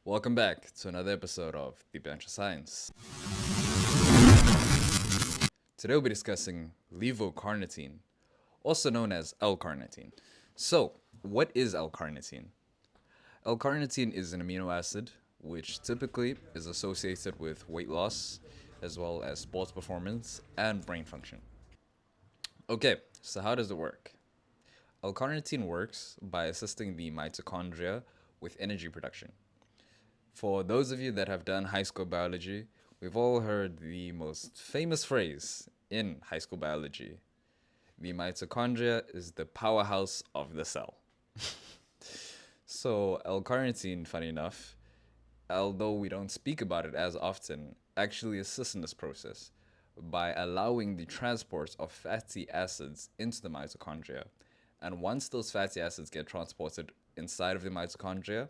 Welcome back to another episode of The Bench of Science. Today we'll be discussing levocarnitine, also known as L-carnitine. So, what is L-carnitine? L-carnitine is an amino acid which typically is associated with weight loss as well as sports performance and brain function. Okay, so how does it work? L-carnitine works by assisting the mitochondria with energy production. For those of you that have done high school biology, we've all heard the most famous phrase in high school biology: the mitochondria is the powerhouse of the cell. So, L carnitine, funny enough, although we don't speak about it as often, actually assists in this process by allowing the transport of fatty acids into the mitochondria. And once those fatty acids get transported inside of the mitochondria,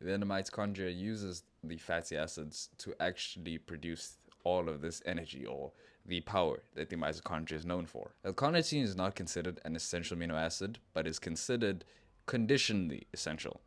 then the mitochondria uses the fatty acids to actually produce all of this energy or the power that the mitochondria is known for. L-carnitine is not considered an essential amino acid, but is considered conditionally essential.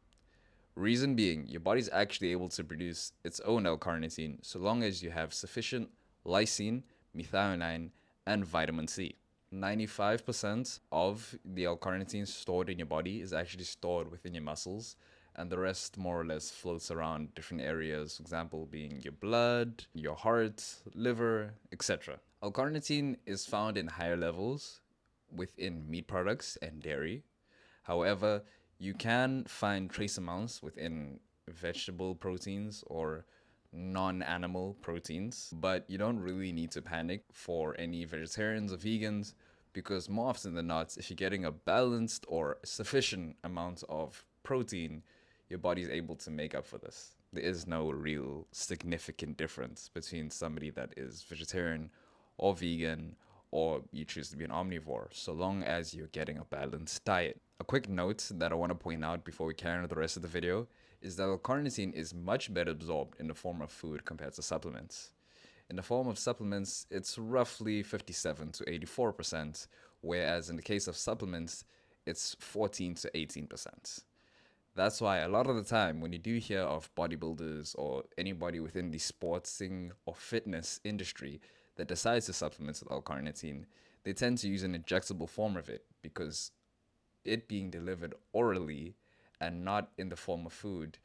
Reason being, your body's actually able to produce its own L-carnitine so long as you have sufficient lysine, methionine, and vitamin C. 95% of the L-carnitine stored in your body is actually stored within your muscles, and the rest more or less floats around different areas, for example, being your blood, your heart, liver, etc. L-carnitine is found in higher levels within meat products and dairy. However, you can find trace amounts within vegetable proteins or non-animal proteins, but you don't really need to panic for any vegetarians or vegans because more often than not, if you're getting a balanced or sufficient amount of protein, your body is able to make up for this. There is no real significant difference between somebody that is vegetarian or vegan or you choose to be an omnivore, so long as you're getting a balanced diet. A quick note that I want to point out before we carry on with the rest of the video is that L-carnitine is much better absorbed in the form of food compared to supplements. In the form of supplements, it's roughly 57 to 84%, whereas in the case of supplements, it's 14 to 18%. That's why a lot of the time when you do hear of bodybuilders or anybody within the sportsing or fitness industry that decides to supplement with L-carnitine, they tend to use an injectable form of it because it being delivered orally and not in the form of food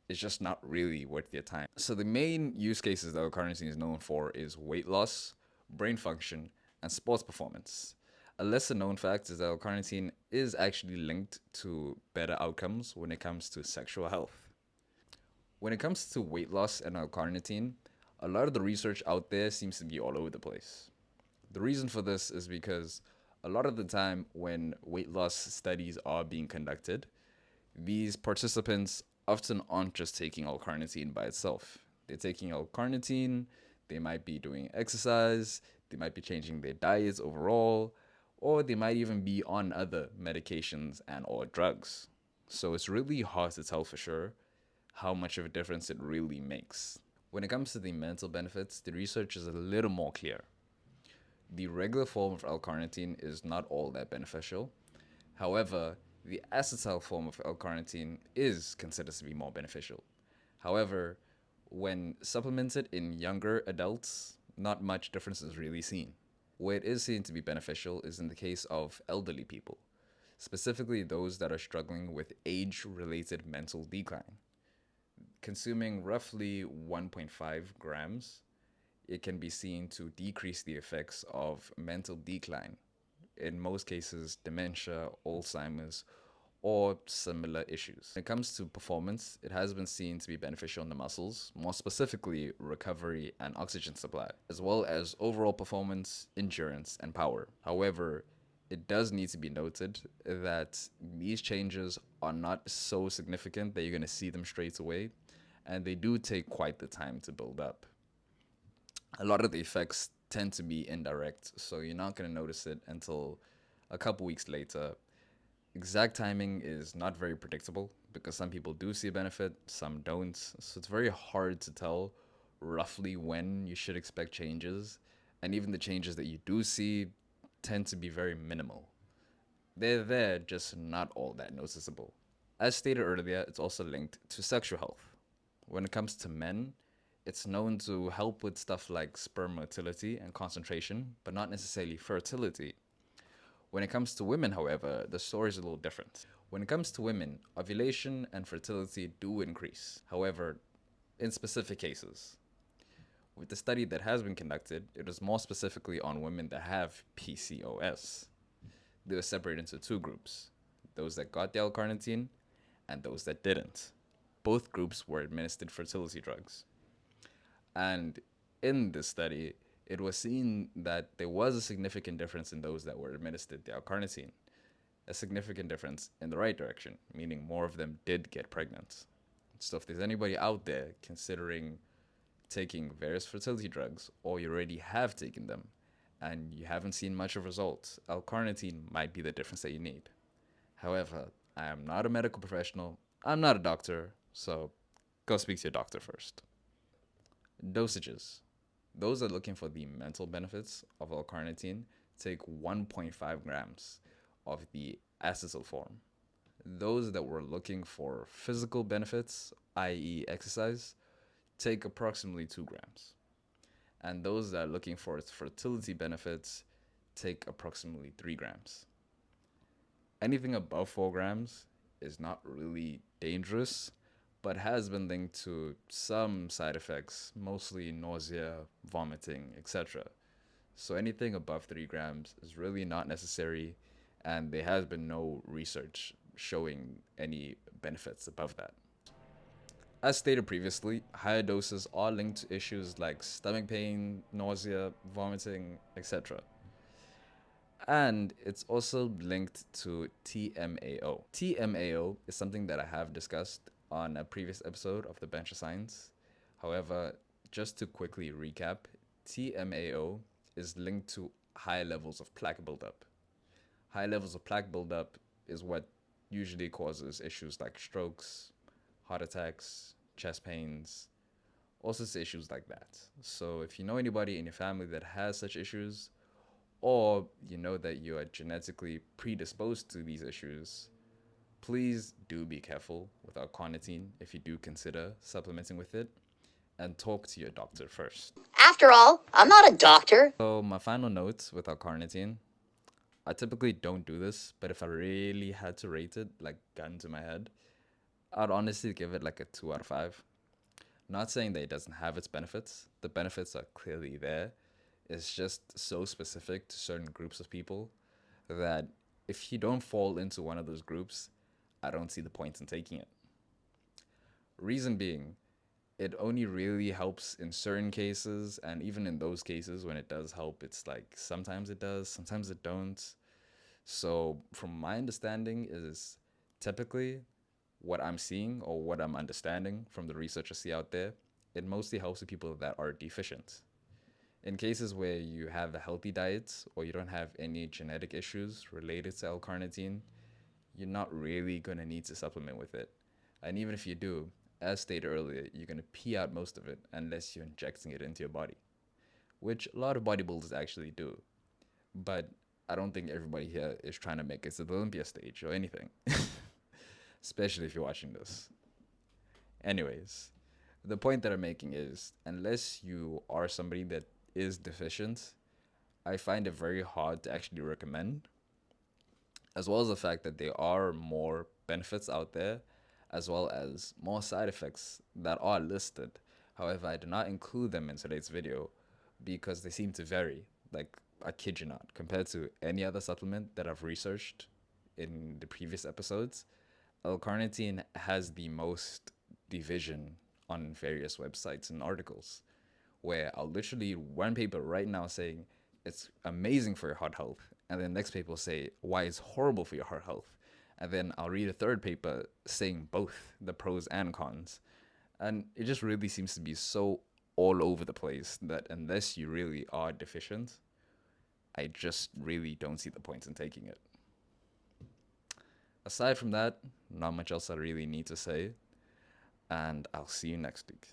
is just not really worth your time. So the main use cases that L-carnitine is known for is weight loss, brain function, and sports performance. A lesser known fact is that L-carnitine is actually linked to better outcomes when it comes to sexual health. When it comes to weight loss and L-carnitine, a lot of the research out there seems to be all over the place. The reason for this is because a lot of the time when weight loss studies are being conducted, these participants often aren't just taking L-carnitine by itself. They're taking L-carnitine, they might be doing exercise, they might be changing their diets overall, or they might even be on other medications and or drugs. So it's really hard to tell for sure how much of a difference it really makes. When it comes to the mental benefits, the research is a little more clear. The regular form of L-carnitine is not all that beneficial. However, the acetyl form of L-carnitine is considered to be more beneficial. However, when supplemented in younger adults, not much difference is really seen. Where it is seen to be beneficial is in the case of elderly people, specifically those that are struggling with age-related mental decline. Consuming roughly 1.5 grams, it can be seen to decrease the effects of mental decline, in most cases, dementia, Alzheimer's, or similar issues. When it comes to performance, it has been seen to be beneficial in the muscles, more specifically recovery and oxygen supply, as well as overall performance, endurance, and power. However, it does need to be noted that these changes are not so significant that you're going to see them straight away, and they do take quite the time to build up. A lot of the effects tend to be indirect, so you're not going to notice it until a couple weeks later. Exact timing is not very predictable because some people do see a benefit, some don't. So it's very hard to tell roughly when you should expect changes. And even the changes that you do see tend to be very minimal. They're there, just not all that noticeable. As stated earlier, it's also linked to sexual health. When it comes to men, it's known to help with stuff like sperm motility and concentration, but not necessarily fertility. When it comes to women, however, the story is a little different. When it comes to women, ovulation and fertility do increase. However, in specific cases, with the study that has been conducted, it was more specifically on women that have PCOS. They were separated into two groups, those that got the L-Carnitine and those that didn't. Both groups were administered fertility drugs. And in this study, it was seen that there was a significant difference in those that were administered the L-Carnitine. A significant difference in the right direction, meaning more of them did get pregnant. So if there's anybody out there considering taking various fertility drugs, or you already have taken them, and you haven't seen much of results, L-Carnitine might be the difference that you need. However, I am not a medical professional, I'm not a doctor, so go speak to your doctor first. Dosages. Those that are looking for the mental benefits of L-Carnitine take 1.5 grams of the acetyl form. Those that were looking for physical benefits, i.e. exercise, take approximately 2 grams. And those that are looking for its fertility benefits take approximately 3 grams. Anything above 4 grams is not really dangerous, but has been linked to some side effects, mostly nausea, vomiting, etc. So anything above 3 grams is really not necessary, and there has been no research showing any benefits above that. As stated previously, higher doses are linked to issues like stomach pain, nausea, vomiting, etc. And it's also linked to TMAO. TMAO is something that I have discussed on a previous episode of the Bench of Science. However, just to quickly recap, TMAO is linked to high levels of plaque buildup. High levels of plaque buildup is what usually causes issues like strokes, heart attacks, chest pains, all sorts of issues like that. So if you know anybody in your family that has such issues, or you know that you are genetically predisposed to these issues, please do be careful with L-Carnitine if you do consider supplementing with it, and talk to your doctor first. After all, I'm not a doctor. So my final notes with L-Carnitine, I typically don't do this, but if I really had to rate it, like gun to my head, I'd honestly give it like a 2 out of 5. Not saying that it doesn't have its benefits. The benefits are clearly there. It's just so specific to certain groups of people that if you don't fall into one of those groups, I don't see the point in taking it. Reason being, it only really helps in certain cases, and even in those cases when it does help, it's like sometimes it does, sometimes it don't. So from my understanding is typically what I'm seeing or what I'm understanding from the research I see out there, it mostly helps with people that are deficient. In cases where you have a healthy diet or you don't have any genetic issues related to L-Carnitine, you're not really going to need to supplement with it. And even if you do, as stated earlier, you're going to pee out most of it unless you're injecting it into your body, which a lot of bodybuilders actually do. But I don't think everybody here is trying to make it to the Olympia stage or anything, especially if you're watching this. Anyways, the point that I'm making is, unless you are somebody that is deficient, I find it very hard to actually recommend, as well as the fact that there are more benefits out there, as well as more side effects that are listed. However, I do not include them in today's video because they seem to vary. Like, I kid you not, compared to any other supplement that I've researched in the previous episodes, L-Carnitine has the most division on various websites and articles, where I'll literally read one paper right now saying it's amazing for your heart health, and then the next paper will say why it's horrible for your heart health, and then I'll read a third paper saying both the pros and cons, and it just really seems to be so all over the place that unless you really are deficient, I just really don't see the point in taking it. Aside from that, not much else I really need to say, and I'll see you next week.